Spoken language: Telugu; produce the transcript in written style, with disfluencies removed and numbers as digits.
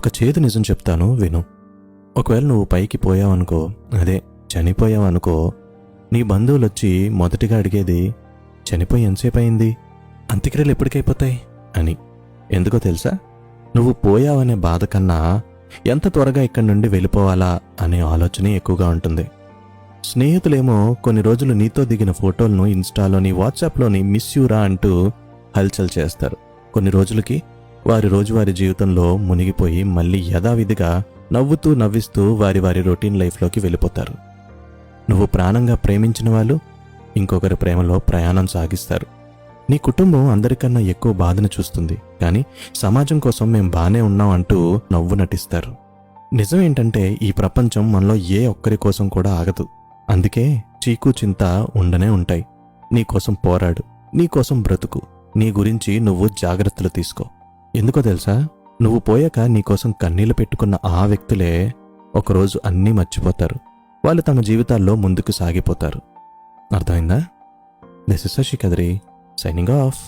ఒక చేదు నిజం చెప్తాను విను. ఒకవేళ నువ్వు పైకి పోయావనుకో, అదే చనిపోయావనుకో, నీ బంధువులొచ్చి మొదటిగా అడిగేది చనిపోయి ఎంతసేపు అయింది, అంత్యక్రియలు ఎప్పటికైపోతాయి అని. ఎందుకో తెలుసా? నువ్వు పోయావనే బాధ కన్నా ఎంత త్వరగా ఇక్కడి నుండి వెళ్ళిపోవాలా అనే ఆలోచనే ఎక్కువగా ఉంటుంది. స్నేహితులేమో కొన్ని రోజులు నీతో దిగిన ఫోటోలను ఇన్స్టాలోని వాట్సాప్లోని మిస్ యూరా అంటూ హల్చల్ చేస్తారు. కొన్ని రోజులకి వారి రోజువారీ జీవితంలో మునిగిపోయి మళ్ళీ యథావిధిగా నవ్వుతూ నవ్విస్తూ వారి రొటీన్ లైఫ్లోకి వెళ్ళిపోతారు. నువ్వు ప్రాణంగా ప్రేమించిన వాళ్ళు ఇంకొకరి ప్రేమలో ప్రయాణం సాగిస్తారు. నీ కుటుంబం అందరికన్నా ఎక్కువ బాధను చూస్తుంది, కానీ సమాజం కోసం మేం బానే ఉన్నాం అంటూ నవ్వు నటిస్తారు. నిజం ఏంటంటే ఈ ప్రపంచం మనలో ఏ ఒక్కరి కోసం కూడా ఆగదు. అందుకే చీకు చింత ఉండనే ఉంటాయి. నీకోసం పోరాడు, నీకోసం బ్రతుకు, నీ గురించి నువ్వు జాగ్రత్తలు తీసుకో. ఎందుకో తెలుసా? నువ్వు పోయాక నీకోసం కన్నీళ్లు పెట్టుకున్న ఆ వ్యక్తులే ఒకరోజు అన్నీ మర్చిపోతారు. వాళ్ళు తమ జీవితాల్లో ముందుకు సాగిపోతారు. అర్థమైందా? This is Shashi Kadari, signing of.